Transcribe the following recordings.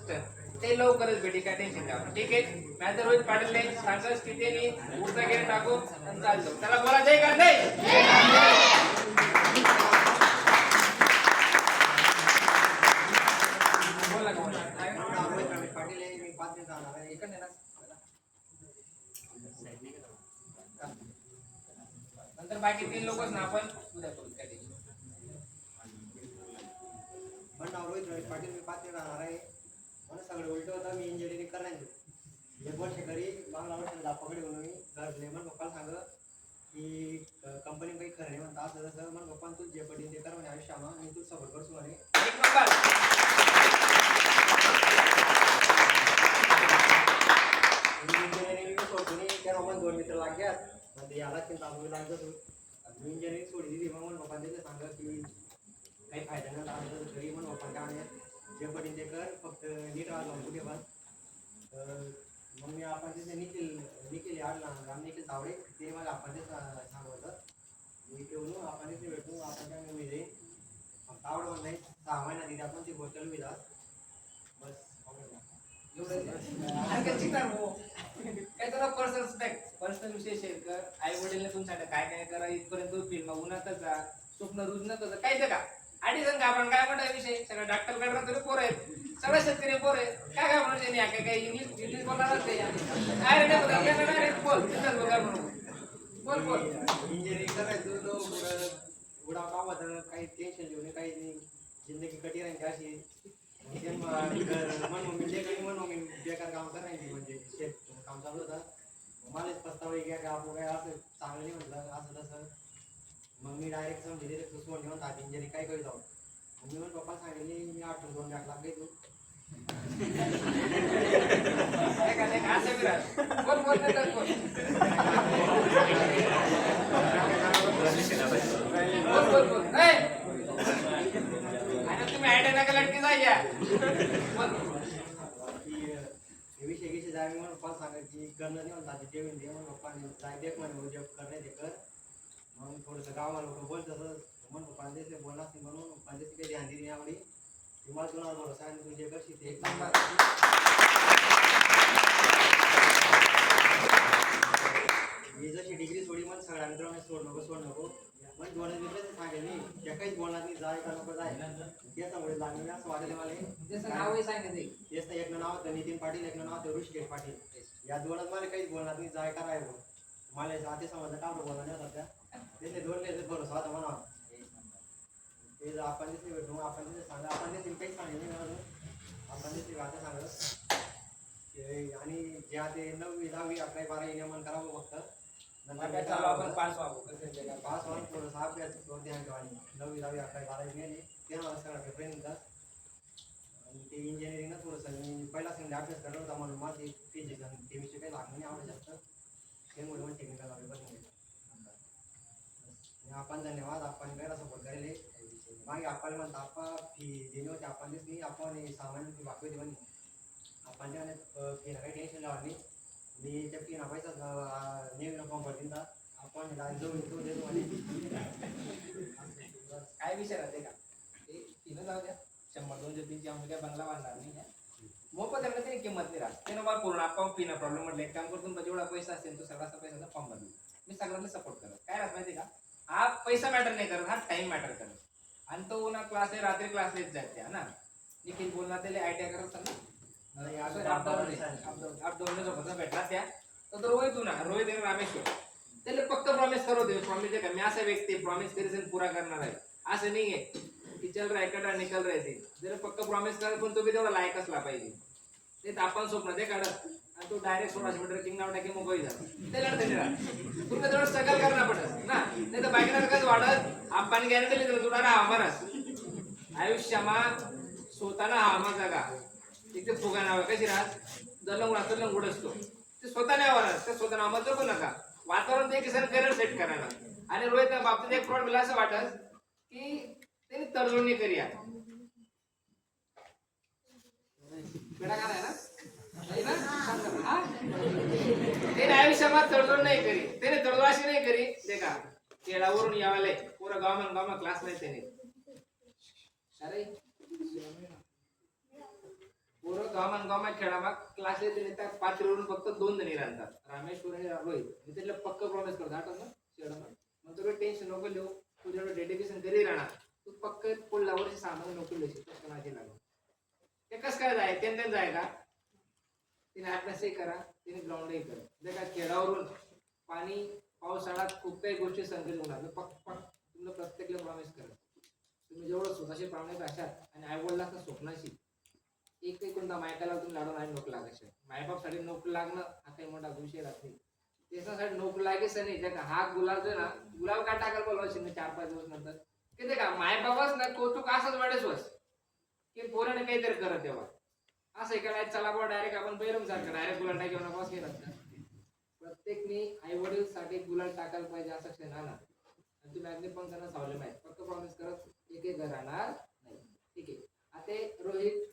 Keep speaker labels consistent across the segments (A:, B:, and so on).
A: Assistant ते लवकरच भेटी, काय टेन्शन घ्या. ठीक आहे. मॅनेजर रोहित पाटील नाही सांगत की त्यांनी उठता गेले टाकू आणि चालतो. त्याला बोला जय का नाही. नंतर बाकी 3 लोकच ना आपण उद्या करू त्या दिवशी.
B: पण नाव रोहित पाटील मी 5 राहणार आहे. मला सगळं उलट होतं. मी इंजिनिअरिंग करायचं एक वर्ष घरी मागला वर्ष दापाकडे होऊन मी घरले मग पप्पाला सांग की कंपनी काही खरं नाही म्हणता असं तसं. मग पप्पा तू जे पडील ते कर म्हणे आयुष्यामा मी तू सपोर्ट करतो म्हणे.
A: एक नंबर.
B: इंजिनिअरिंग सोडतो नाही त्या मग 2 मित्र लागल्यात म्हणजे याला चिंता लागत मी इंजिनिअरिंग सोडली दिली. मग पप्पा तिथे सांग की काही फायदा नाही लागत घरी. मग पप्पा काय जे पडील ते कर फक्त नीट राहिला कुठे पण. मग मी आपण तिथे निखिल आडला राम निखिल तावडे ते मला आपण ते सांगत मी ठेवून आपण तिथे भेटू आपण काय मी जाईल तावडं पण नाही 6 महिन्यात तिथे आपण ती गोष्ट मी जात बस
A: काय तुला पर्सनल विषय शेअर कर. आई वडील तुमच्याकडे काय काय करा इथपर्यंत फिल्म उन्हातच जा स्वप्न रुजनच काय ते का अडीचन का आपण काय म्हणता विषय सगळं डॉक्टर कडनं तरी पोर आहेत. सगळं शेतकरी पोर आहेत. काय काय म्हणून त्यांनी काय इंग्लिश बोलणारच नाही. डायरेक्ट बोल तिथंच बघा म्हणून बोल बोल.
B: इंजिनिअरिंग करायचं तो उडा कामात काही टेन्शन घेऊन काही नाही. जिंदगी कटी राहायची अशी म्हणून मी लेखणी म्हणून मी बेकार काम करायची म्हणजे शेत काम चालू होतं. मलाच पस्तावा घ्या का आपण काय असं चांगलं नाही म्हटलं असं तसं. मग मी डायरेक्ट समजे तिथे सुचवून घेऊन ताट इंजिनिअरिंग काय करू जाऊ. मी पण पप्पा सांगितले मी 8-2 लाख लागले तू
A: बोल बोल बोल बोल तुम्ही आयडिया नका लटकी जाय
B: विषय विषय जाय म्हणून पप्पा सांगायची करणं नाही म्हणतात ते ठेवून दे म्हणून पप्पाने जाय देख म्हणे उद्योग करणे ते कर. मग थोडंसं गावाला लोक बोलतात म्हणून पप्पांचे बोलणार नाही म्हणून पप्पांचे काही ध्यान दिली यावेळी तुम्हाला तुला भरोसा आणि तुझे करशील ते एक नंबर. मी जशी डिग्री सोडी मग सगळ्या मित्रांना सोड नको पण 2 मित्र सांगेल नाही त्या काहीच बोलणार नाही जाय का नको जाय त्याच्यामुळे लागले असं वाटलं मला. तेच एक नाव होतं नितीन पाटील एक नाव होतं ऋषिकेश पाटील. या 2च मला काहीच बोलणार नाही जाय कराय मला आधी समजलं का बोलणार नाही होता त्याचे 2 भरोसा होता म्हणा. ते आपण तिथे भेटू आपण तिथे सांगा आपण तिथे काही सांगितलं नाही आपण तिथे आता सांगत आणि ज्या ते 9वी 10वी 11वी 12वी नियमन करावं फक्त नंतर
A: आपण पास
B: व्हावं थोडंसं अभ्यास ध्यान ठेवा. 9वी 10वी 11वी 12वी गेले ते मला सगळं पेपर निघतात. आणि ते इंजिनिअरिंगला थोडंसं मी पहिला संध्या अभ्यास करत होता म्हणून माझी फिजिक्स आणि केमिस्ट्री काही लागलं नाही आवडत जास्त त्यामुळे मग टेक्निकल लागले बसून आपण धन्यवाद आपण पहिला सपोर्ट करायला मागे आपण म्हणता आपण फी दिली होती आपण दिस नाही आपण सामान्य फी बाकी होती म्हणे आपण त्या फीला काही टेन्शन लावा नाही. मी त्या फीना पैसा नेहमी फॉर्म भरतील तर आपण जाऊन तो देतो म्हणे.
A: काय विचार आहे का ते तिनं जाऊ द्या 100-200 आम्ही बंगला बांधणार नाही मोफत त्यांना काही किंमत नाही राहत. ते मला पूर्ण आपण पिना प्रॉब्लेम म्हटलं एक काम करतो जेवढा पैसा असेल तो सगळा पैसा फॉर्म भरला मी सगळ्यांना सपोर्ट करत काय राहत माहिती का हा पैसा मॅटर नाही करत हा टाइम मॅटर करत. आणि तो उन्हा क्लास आहे रात्री क्लासला येत जाते हा ना निखिल बोलणार त्याला आयडिया करत अपडाऊन भेटला त्या तर रोहित ना रोहित आणि रामेश्वर त्याला फक्त प्रॉमिस करू दे. प्रॉमिस आहे का मी असा व्यक्ती प्रॉमिस करीन पुरा करणार आहे असं नाही आहे की चल राय कडा निकल राहते जर फक्त प्रॉमिस कर पण तो बी तेवढा लायक असला पाहिजे. ते आपण स्वप्न ते काढत आणि तू डायरेक्ट 1600 मीटर किंग नाव टाकी मोबाईल झाला त्याला तुला तेवढं स्ट्रगल करणार पडत ना नाही तर बायकला कसं वाढत आपण गॅरंटी दिली तुला ना आम्हालाच आयुष्यामा स्वतःला आम्हा जागा तिथे फुगा नाव कशी राहत लंगूड असतो ते स्वतः नाही आवडत ते स्वतः नाव जगू नका वातावरण ते सर करिअर सेट करायला. आणि रोहित बाबतीत एक फ्रॉड मला असं वाटत की त्यांनी तडजोड नाही करूया बेटा काय ना ते आयुष्यात तडजोड नाही करी त्याने तडजोड अशी नाही करी ते का खेळावरून यावाले पुरा गावमा क्लास नाही त्याने अरे पोरं गावात खेळा क्लास त्या पाचवरून फक्त 2 जणी राहतात रामेश्वर आणि रोहित मी त्याला पक्क प्रॉमिस करतो आठवण ना शेडमध्ये मग तुला टेन्शन नको लिहू तू जेवढं डेडिकेशन घरी राहणार तू पक्क पुढल्या वर्षी सामान नोकरी लिहिशील माझी लागून ते कसं काय जाय त्यांनी जाय का तिने अभ्यासही करा तिने ग्राउंडही करा जर का खेळावरून पाणी पावसाळ्यात खूप काही गोष्टी संकलित होणार पक्क तुम्हाला प्रत्येकला प्रॉमिस करा तुम्ही जेवढं स्वतःशी प्रॉमिस असाल आणि आईवडिलांचं स्वप्नाशी एक कोणता मायकाला तुम्ही लाडून आणि नोकरी लागायचं मायबापसाठी नोकरी लागणं हा काही मोठा विषय राहत नाही त्याच्यासाठी नोकरी लागायचं नाही त्या हा गुलाब जो ना गुलाब का टाकायला बोलवायचं 4-5 दिवस नंतर की ते का मायबाबाच ना कौतुक असंच वाढेच वस की पोराने काहीतरी करत तेव्हा असं करायचं चला बा डायरेक्ट आपण बैरम सारखं डायरेक्ट गुलाल टाकी होणार बस केलं प्रत्येकने आई वडील साठी गुलाल टाकायला पाहिजे असं क्षण ना आणि तुम्ही अगदी पण त्यांना सावले माहिती फक्त प्रॉमिस करत एक घर राहणार नाही ठीक आहे आता रोहित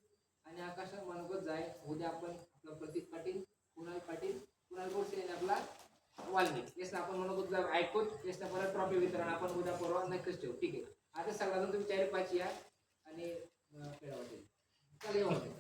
A: आणि आकाश मनोगत जाय उद्या आपण आपला प्रतीक पाटील कुणाल गोडसे आणि आपला वाल्मिक येस आपण मनोगत जाऊ ऐकून येस परत ट्रॉफी वितरण आपण उद्या परवा नक्कीच ठेवू ठीक आहे आता सगळ्यांना तुम्ही 4-5 या आणि खेळा वाटेल चालेल